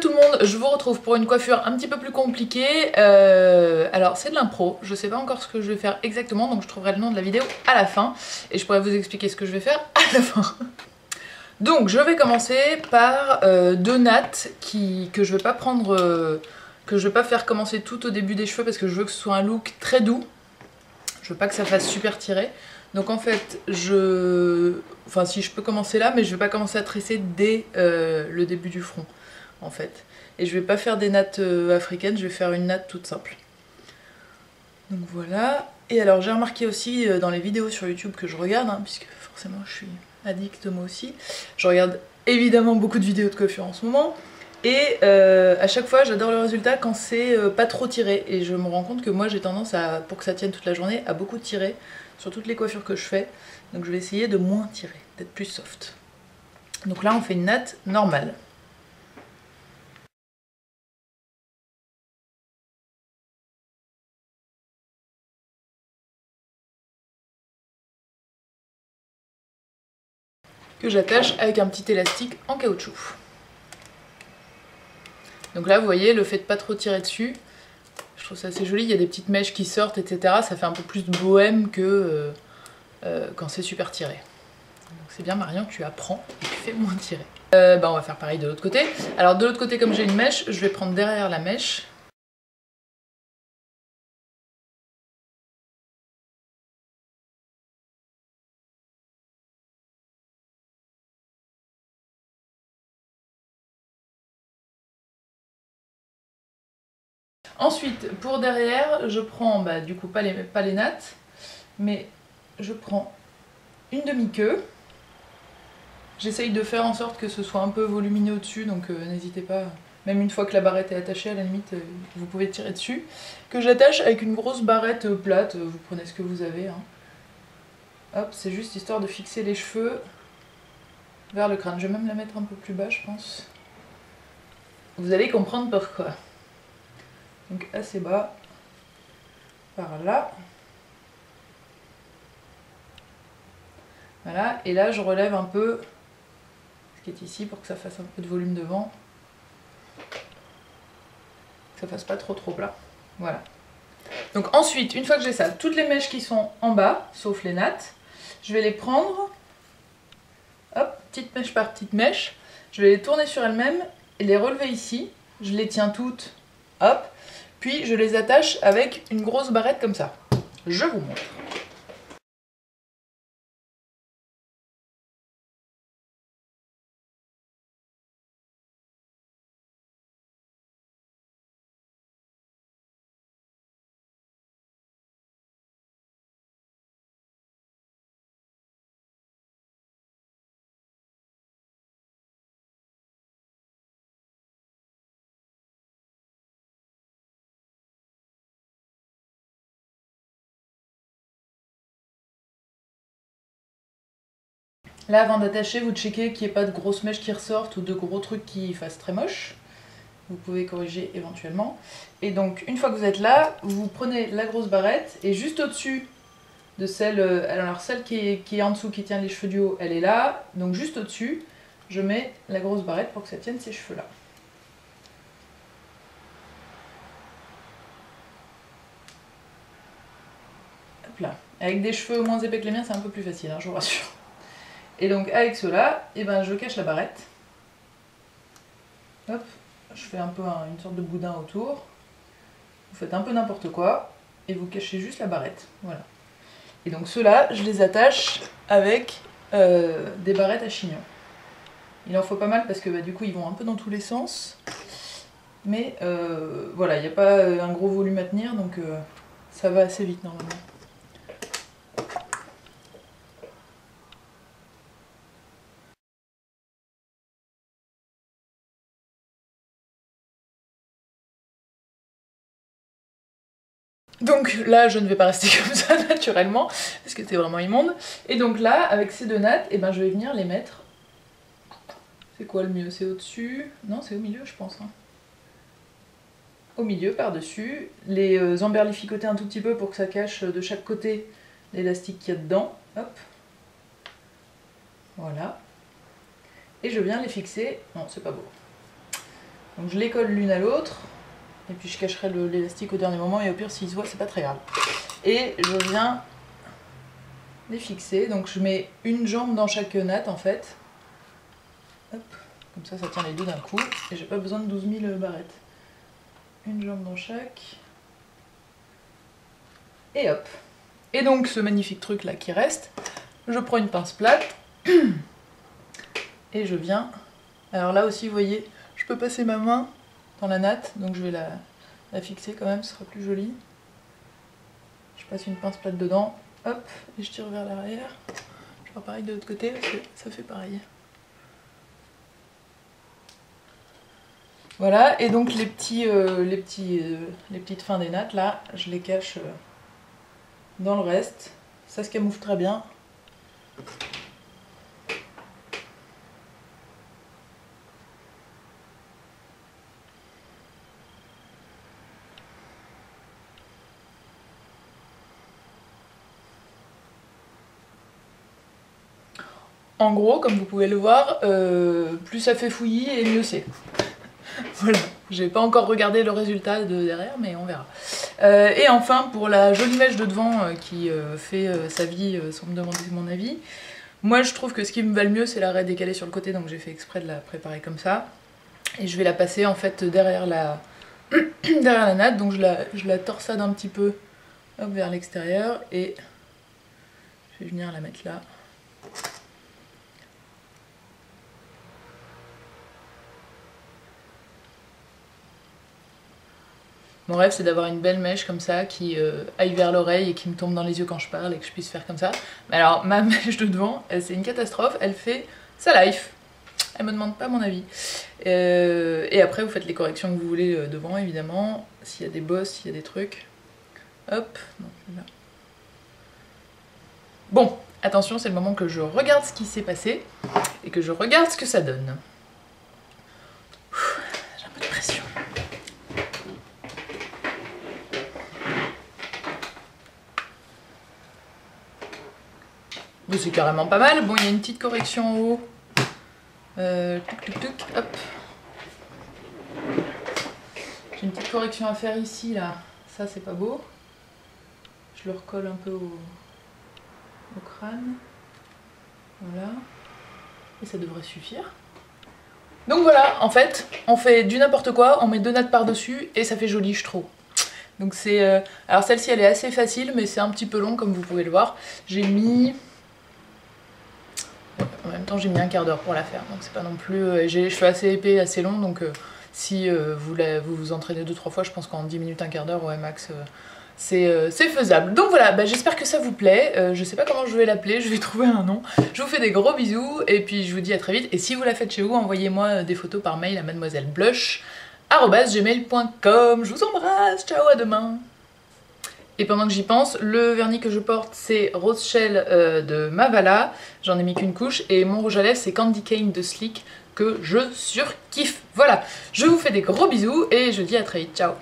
tout le monde, je vous retrouve pour une coiffure un petit peu plus compliquée. Alors c'est de l'impro, je sais pas encore ce que je vais faire exactement, donc je trouverai le nom de la vidéo à la fin et je pourrai vous expliquer ce que je vais faire à la fin. Donc je vais commencer par deux nattes que je vais pas prendre, que je vais pas faire commencer tout au début des cheveux parce que je veux que ce soit un look très doux. Je veux pas que ça fasse super tiré. Donc en fait, enfin si je peux commencer là, mais je vais pas commencer à tresser dès le début du front, en fait. Et je vais pas faire des nattes africaines, je vais faire une natte toute simple. Donc voilà. Et alors j'ai remarqué aussi dans les vidéos sur YouTube que je regarde, hein, puisque forcément je suis addict moi aussi. Je regarde évidemment beaucoup de vidéos de coiffure en ce moment. Et à chaque fois j'adore le résultat quand c'est pas trop tiré. Et je me rends compte que moi j'ai tendance à, pour que ça tienne toute la journée, à beaucoup tirer sur toutes les coiffures que je fais. Donc je vais essayer de moins tirer, d'être plus soft. Donc là on fait une natte normale. Que j'attache avec un petit élastique en caoutchouc. Donc là vous voyez, le fait de pas trop tirer dessus, je trouve ça assez joli, il y a des petites mèches qui sortent, etc. Ça fait un peu plus bohème que quand c'est super tiré. Donc c'est bien Marion, tu apprends et tu fais moins tirer. On va faire pareil de l'autre côté. Alors de l'autre côté, comme j'ai une mèche, je vais prendre derrière la mèche. Ensuite, pour derrière, je prends, du coup pas les nattes, mais je prends une demi-queue. J'essaye de faire en sorte que ce soit un peu volumineux au-dessus, donc n'hésitez pas, même une fois que la barrette est attachée, à la limite, vous pouvez tirer dessus. Que j'attache avec une grosse barrette plate, vous prenez ce que vous avez. Hein. Hop, c'est juste histoire de fixer les cheveux vers le crâne. Je vais même la mettre un peu plus bas, je pense. Vous allez comprendre pourquoi. Donc assez bas, par là. Voilà, et là je relève un peu ce qui est ici pour que ça fasse un peu de volume devant. Que ça fasse pas trop plat. Voilà. Donc ensuite, une fois que j'ai ça, toutes les mèches qui sont en bas, sauf les nattes, je vais les prendre, hop, petite mèche par petite mèche, je vais les tourner sur elles-mêmes et les relever ici, je les tiens toutes, hop, puis je les attache avec une grosse barrette comme ça. Je vous montre. Là, avant d'attacher, vous checkez qu'il n'y ait pas de grosses mèches qui ressortent ou de gros trucs qui fassent très moche. Vous pouvez corriger éventuellement. Et donc, une fois que vous êtes là, vous prenez la grosse barrette et juste au-dessus de celle, alors celle qui est en dessous, qui tient les cheveux du haut, elle est là. Donc juste au-dessus, je mets la grosse barrette pour que ça tienne ces cheveux-là. Hop là. Avec des cheveux moins épais que les miens, c'est un peu plus facile, hein, je vous rassure. Et donc avec cela, je cache la barrette. Hop, je fais un peu une sorte de boudin autour. Vous faites un peu n'importe quoi et vous cachez juste la barrette. Voilà. Et donc ceux-là, je les attache avec des barrettes à chignon. Il en faut pas mal parce que du coup ils vont un peu dans tous les sens. Mais voilà, il n'y a pas un gros volume à tenir, donc ça va assez vite normalement. Donc là, je ne vais pas rester comme ça naturellement, parce que c'est vraiment immonde. Et donc là, avec ces deux nattes, je vais venir les mettre. C'est quoi le mieux? C'est au-dessus? Non, c'est au milieu, je pense. Hein. Au milieu, par-dessus. Les emberlificoter un tout petit peu pour que ça cache de chaque côté l'élastique qu'il y a dedans. Hop. Voilà. Et je viens les fixer. Non, c'est pas beau. Donc je les colle l'une à l'autre. Et puis je cacherai l'élastique au dernier moment et au pire s'il se voit c'est pas très grave. Et je viens les fixer. Donc je mets une jambe dans chaque natte en fait. Hop. Comme ça tient les deux d'un coup. Et j'ai pas besoin de 12 000 barrettes. Une jambe dans chaque. Et hop. Et donc ce magnifique truc là qui reste, je prends une pince plate. Et je viens. Alors là aussi vous voyez, je peux passer ma main dans la natte, donc je vais la fixer quand même, ce sera plus joli. Je passe une pince plate dedans, hop, et je tire vers l'arrière. Je vais faire pareil de l'autre côté parce que ça fait pareil. Voilà, et donc les petites fins des nattes là, je les cache dans le reste. Ça se camoufle très bien. En gros, comme vous pouvez le voir, plus ça fait fouillis et mieux c'est. Voilà, j'ai pas encore regardé le résultat de derrière, mais on verra. Et enfin, pour la jolie mèche de devant qui fait sa vie sans me demander mon avis, moi je trouve que ce qui me va le mieux c'est la raie décalée sur le côté, donc j'ai fait exprès de la préparer comme ça. Et je vais la passer en fait derrière la natte, donc je la torsade un petit peu hop, vers l'extérieur et je vais venir la mettre là. Mon rêve c'est d'avoir une belle mèche comme ça qui aille vers l'oreille et qui me tombe dans les yeux quand je parle et que je puisse faire comme ça. Mais alors ma mèche de devant, c'est une catastrophe, elle fait sa life. Elle me demande pas mon avis. Et après vous faites les corrections que vous voulez devant évidemment. S'il y a des bosses, s'il y a des trucs. Hop. Non, là. Bon, attention, c'est le moment que je regarde ce qui s'est passé et que je regarde ce que ça donne. J'ai un peu de pression. C'est carrément pas mal. Bon, il y a une petite correction en haut. Hop. J'ai une petite correction à faire ici, là. Ça, c'est pas beau. Je le recolle un peu au crâne. Voilà. Et ça devrait suffire. Donc voilà, en fait, on fait du n'importe quoi, on met 2 nattes par-dessus et ça fait joli, je trouve. Donc c'est... Alors celle-ci, elle est assez facile, mais c'est un petit peu long, comme vous pouvez le voir. J'ai mis... En même temps j'ai mis un quart d'heure pour la faire, donc c'est pas non plus... J'ai les cheveux assez épais, assez longs, donc si vous vous entraînez 2-3 fois, je pense qu'en 10 minutes, un quart d'heure, ouais max, c'est faisable. Donc voilà, bah, j'espère que ça vous plaît, je sais pas comment je vais l'appeler, je vais trouver un nom. Je vous fais des gros bisous, et puis je vous dis à très vite, et si vous la faites chez vous, envoyez-moi des photos par mail à mademoiselleblush@gmail.com. Je vous embrasse, ciao, à demain. Et pendant que j'y pense, le vernis que je porte c'est Rose Shell de Mavala, j'en ai mis qu'une couche, et mon rouge à lèvres c'est Candy Cane de Sleek que je surkiffe. Voilà, je vous fais des gros bisous et je vous dis à très vite, ciao.